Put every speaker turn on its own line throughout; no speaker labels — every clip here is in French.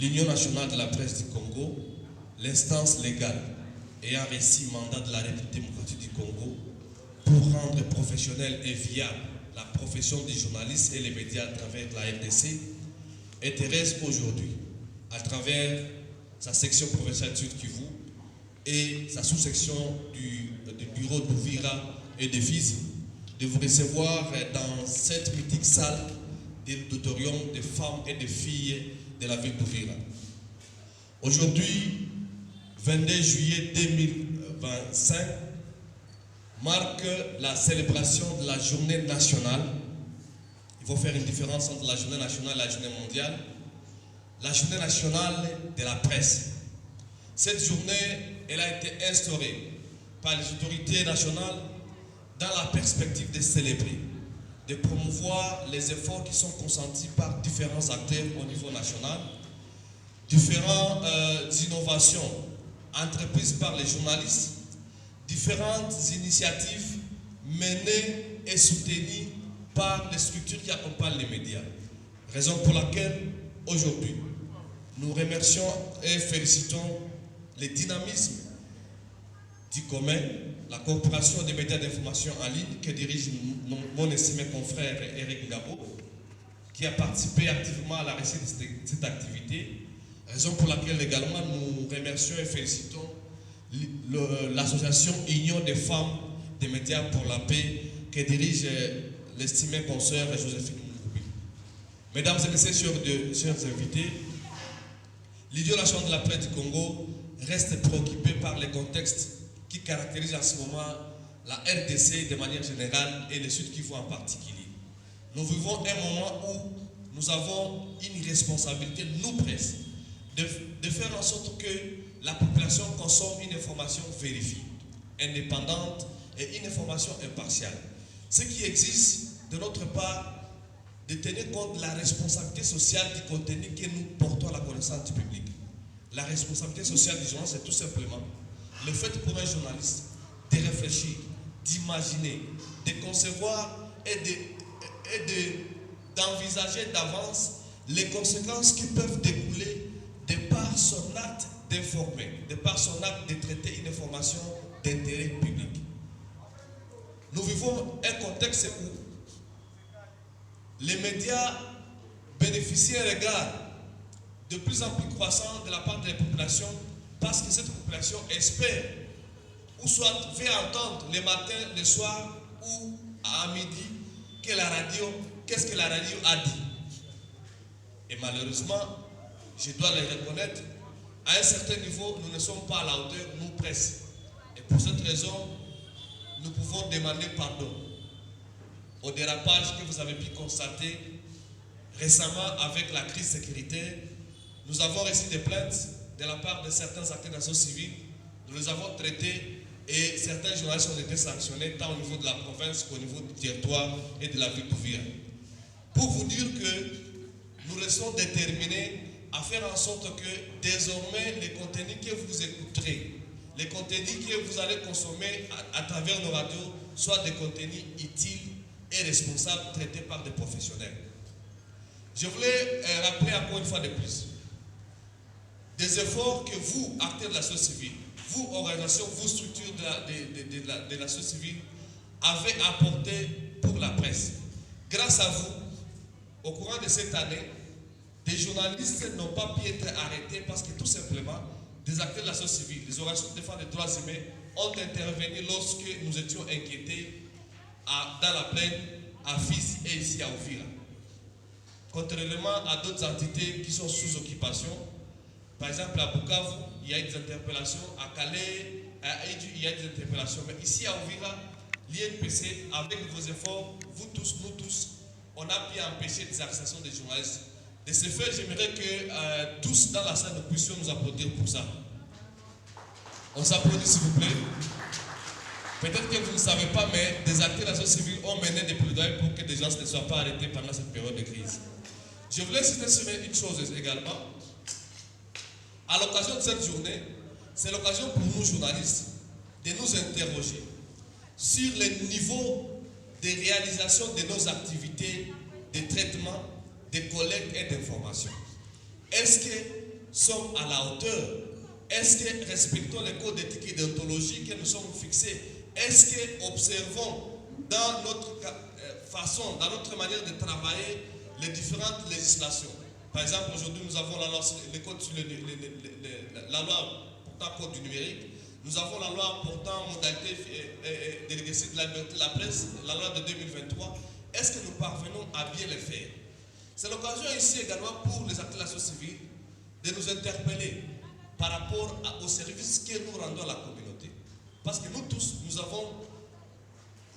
l'Union nationale de la presse du Congo, l'instance légale ayant reçu mandat de la République démocratique du Congo pour rendre professionnelle et viable la profession des journalistes et les médias à travers la RDC, intéresse aujourd'hui, à travers sa section provinciale de Sud Kivu et sa sous-section du bureau d'Ouvira et de Fizi, de vous recevoir dans cette mythique salle d'auditorium des femmes et des filles de la ville d'Ouvira. Aujourd'hui, 22 juillet 2025, marque la célébration de la journée nationale. Il faut faire une différence entre la journée nationale et la journée mondiale. La journée nationale de la presse. Cette journée, elle a été instaurée par les autorités nationales dans la perspective de célébrer, de promouvoir les efforts qui sont consentis par différents acteurs au niveau national, différentes innovations entreprises par les journalistes, différentes initiatives menées et soutenues par les structures qui accompagnent les médias. Raison pour laquelle, aujourd'hui, nous remercions et félicitons le dynamisme du commun, la corporation des médias d'information en ligne que dirige mon estimé confrère Eric Ngabo, qui a participé activement à la réussite de cette activité. Raison pour laquelle également nous remercions et félicitons l'association Union des femmes des médias pour la paix que dirige l'estimé consoeur Joséphine Mouroubi. Mesdames et messieurs, chers invités, l'Union nationale de la presse du Congo reste préoccupée par les contextes qui caractérisent en ce moment la RDC de manière générale et le Sud Kivu en particulier. Nous vivons un moment où nous avons une responsabilité, nous presse, de faire en sorte que la population consomme une information vérifiée, indépendante et une information impartiale. Ce qui existe de notre part de tenir compte de la responsabilité sociale du contenu que nous portons à la connaissance du public. La responsabilité sociale du journaliste, c'est tout simplement le fait pour un journaliste de réfléchir, d'imaginer, de concevoir et d'envisager d'avance les conséquences qui peuvent découler de par son acte d'informer, de par son acte de traiter une information d'intérêt public. Nous vivons un contexte où les médias bénéficient un regard de plus en plus croissant de la part de la population parce que cette population espère ou soit fait entendre le matin, le soir ou à midi que la radio, qu'est-ce que la radio a dit. Et malheureusement, je dois le reconnaître, à un certain niveau, nous ne sommes pas à la hauteur, nous presse. Et pour cette raison, nous pouvons demander pardon au dérapage que vous avez pu constater récemment avec la crise sécuritaire. Nous avons reçu des plaintes de la part de certains acteurs de la société civile. Nous les avons traités et certains journalistes ont été sanctionnés tant au niveau de la province qu'au niveau du territoire et de la ville d'Ouvira. Pour vous dire que nous restons déterminés à faire en sorte que désormais les contenus que vous écouterez, les contenus que vous allez consommer à travers nos radios soient des contenus utiles et responsables traités par des professionnels. Je voulais rappeler encore une fois de plus des efforts que vous, acteurs de la société civile, vous, organisations, vous, structures de la société civile, avez apporté pour la presse. Grâce à vous, au courant de cette année, des journalistes n'ont pas pu être arrêtés parce que tout simplement, des acteurs de la société civile, des organisations de défense des droits humains ont intervenu lorsque nous étions inquiétés dans la plaine, à Fizi et ici à Ouvira. Contrairement à d'autres entités qui sont sous occupation, par exemple à Bukavu, il y a des interpellations, à Calais, à Eidju, il y a des interpellations, mais ici à Ouvira, l'INPC, avec vos efforts, vous tous, nous tous, on a pu empêcher des arrestations des journalistes. De ce fait, j'aimerais que tous dans la salle, nous puissions nous applaudir pour ça. On s'applaudit s'il vous plaît. Peut-être que vous ne savez pas, mais des acteurs de la société civile ont mené des plaidoyers pour que des gens ne soient pas arrêtés pendant cette période de crise. Je voulais citer une chose également. À l'occasion de cette journée, c'est l'occasion pour nous journalistes de nous interroger sur le niveau de réalisation de nos activités de traitement, de collecte et d'information. Est-ce que sommes à la hauteur? Est-ce que respectons les codes d'éthique et déontologie que nous sommes fixés? Est-ce que observons dans notre façon, dans notre manière de travailler, les différentes législations? Par exemple, aujourd'hui, nous avons la loi, la loi portant code du numérique, nous avons la loi portant modalité déléguée de la liberté de la presse, la loi de 2023. Est-ce que nous parvenons à bien les faire? C'est l'occasion ici également pour les acteurs de la société civile de nous interpeller par rapport aux services que nous rendons à la communauté. Parce que nous tous, nous avons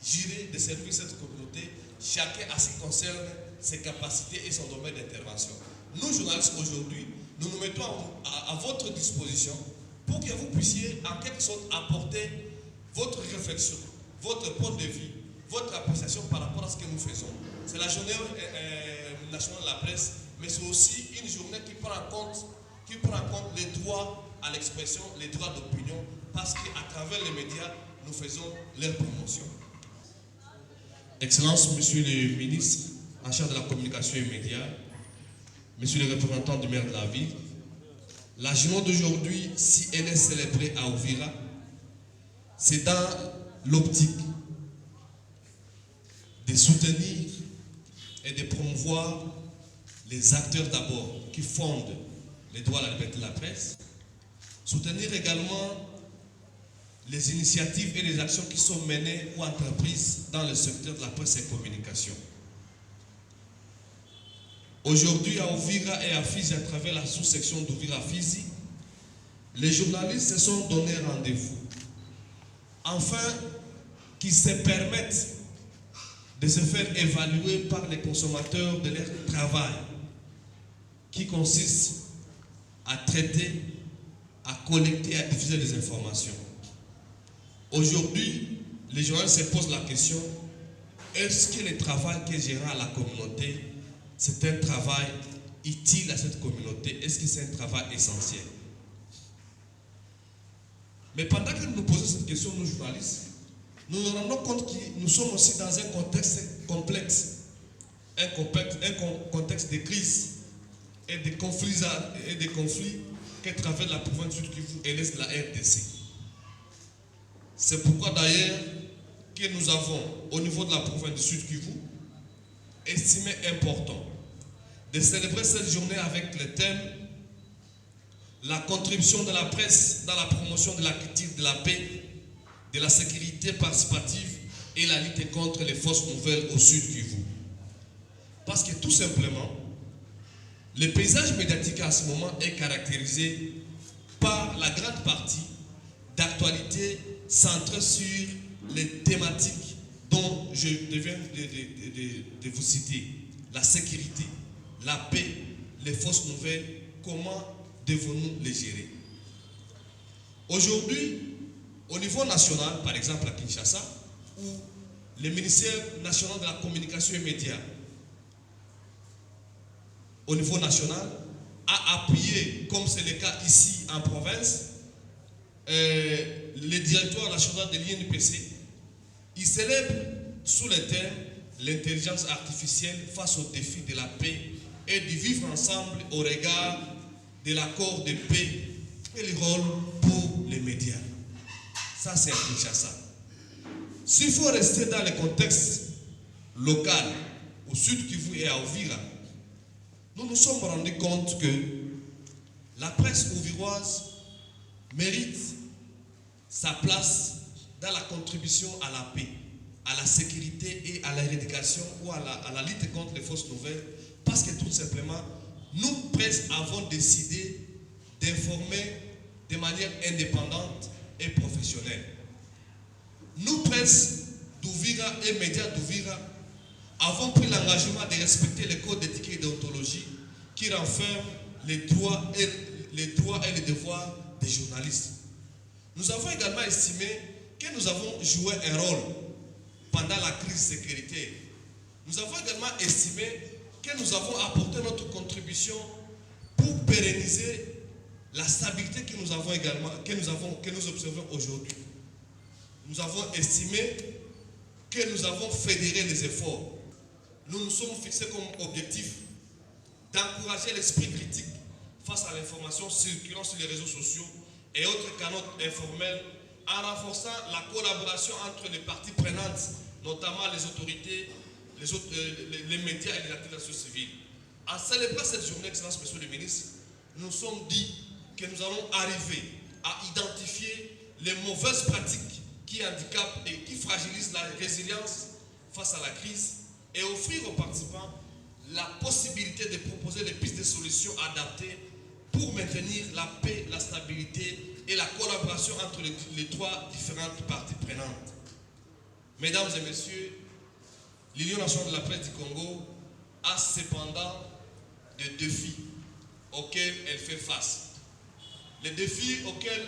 juré de servir cette communauté, chacun à ce qui concerne ses capacités et son domaine d'intervention. Nous, journalistes, aujourd'hui, nous nous mettons à votre disposition pour que vous puissiez en quelque sorte apporter votre réflexion, votre point de vue, votre appréciation par rapport à ce que nous faisons. C'est la journée nationale de la presse, mais c'est aussi une journée qui prend en compte les droits à l'expression, les droits d'opinion, parce qu'à travers les médias, nous faisons leur promotion. Excellence, Monsieur le ministre en charge de la communication et médias, Monsieur le représentant du maire de la ville, la journée d'aujourd'hui, si elle est célébrée à Uvira, c'est dans l'optique de soutenir et de promouvoir les acteurs d'abord qui fondent les droits à la liberté de la presse, soutenir également les initiatives et les actions qui sont menées ou entreprises dans le secteur de la presse et communication. Aujourd'hui, à Uvira et à Fizi, à travers la sous-section d'Uvira-Fizi, les journalistes se sont donné rendez-vous afin qu'ils se permettent de se faire évaluer par les consommateurs de leur travail qui consiste à traiter, à collecter, à diffuser des informations. Aujourd'hui, les journalistes se posent la question, est-ce que le travail que j'ai à la communauté, c'est un travail utile à cette communauté? Est-ce que c'est un travail essentiel? Mais pendant que nous nous posons cette question, nous journalistes, nous nous rendons compte que nous sommes aussi dans un contexte complexe, un contexte de crise et de conflits que traverse la province du Sud-Kivu et l'est de la RDC. C'est pourquoi d'ailleurs que nous avons au niveau de la province du Sud-Kivu estimé important de célébrer cette journée avec le thème la contribution de la presse dans la promotion de la culture de la paix, de la sécurité participative et la lutte contre les fausses nouvelles au Sud-Kivu. Parce que tout simplement, le paysage médiatique à ce moment est caractérisé par la grande partie d'actualité centrée sur les thématiques dont je viens de vous citer. La sécurité, la paix, les fausses nouvelles, comment devons-nous les gérer? Aujourd'hui, au niveau national, par exemple à Kinshasa, où le ministère national de la communication et médias, au niveau national, a appuyé, comme c'est le cas ici en province, le directoire national de l'INPC, il célèbre sous le thème l'intelligence artificielle face aux défis de la paix et du vivre ensemble au regard de l'accord de paix et le rôle pour les médias. Ça, c'est à Kinshasa. S'il faut rester dans le contexte local, au Sud-Kivu et à Uvira, nous nous sommes rendus compte que la presse uviroise mérite sa place dans la contribution à la paix, à la sécurité et à l'éradication ou à la lutte contre les fausses nouvelles, parce que tout simplement, nous, presse, avons décidé d'informer de manière indépendante et professionnelle. Nous, presse d'Uvira et médias d'Uvira, avons pris l'engagement de respecter les codes d'éthique et déontologie qui renferment les droits et les devoirs des journalistes. Nous avons également estimé que nous avons joué un rôle pendant la crise sécuritaire. Nous avons également estimé que nous avons apporté notre contribution pour pérenniser la stabilité que nous avons également, que nous observons aujourd'hui. Nous avons estimé que nous avons fédéré les efforts. Nous nous sommes fixés comme objectif d'encourager l'esprit critique face à l'information circulant sur les réseaux sociaux et autres canaux informels, en renforçant la collaboration entre les parties prenantes, notamment les autorités, les médias et les acteurs de la société civile. En célébrant cette journée, Excellence, Monsieur le Ministre, nous nous sommes dit que nous allons arriver à identifier les mauvaises pratiques qui handicapent et qui fragilisent la résilience face à la crise et offrir aux participants la possibilité de proposer des pistes de solutions adaptées pour maintenir la paix, la stabilité et la collaboration entre les trois différentes parties prenantes. Mesdames et messieurs, l'Union nationale de la presse du Congo a cependant des défis auxquels elle fait face. Les défis auxquels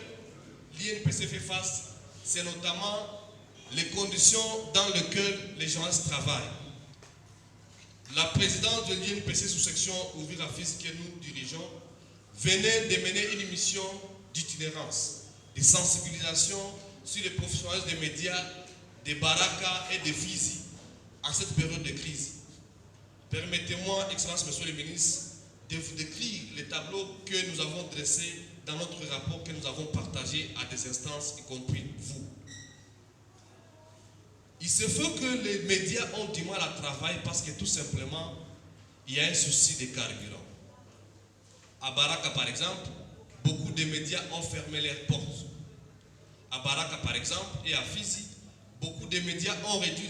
l'INPC fait face, c'est notamment les conditions dans lesquelles les journalistes travaillent. La présidente de l'INPC sous-section Ouvira-Fils que nous dirigeons venait de mener une mission d'itinérance, de sensibilisation sur les professionnels des médias, de Baraka et de Fizi en cette période de crise. Permettez-moi, Excellence, Monsieur le Ministre, de vous décrire les tableaux que nous avons dressés dans notre rapport que nous avons partagé à des instances, y compris vous. Il se fait que les médias ont du mal à travailler parce que tout simplement, il y a un souci de carburant. À Baraka, par exemple, beaucoup de médias ont fermé leurs portes. À Baraka, par exemple, et à Fizi, beaucoup de médias ont réduit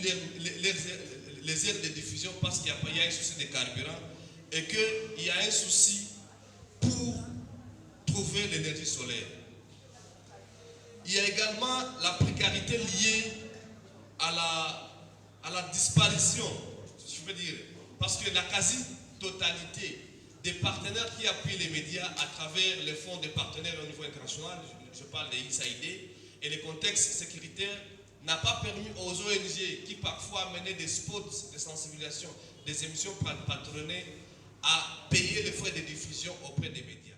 les aires de diffusion parce qu'il y a un souci de carburant et qu'il y a un souci pour trouver l'énergie solaire. Il y a également la précarité liée à la disparition, je veux dire, parce que la quasi-totalité des partenaires qui appuient les médias à travers les fonds des partenaires au niveau international, je parle des USAID, et les contextes sécuritaires, n'a pas permis aux ONG qui parfois menaient des spots de sensibilisation, des émissions patronnées, à payer les frais de diffusion auprès des médias.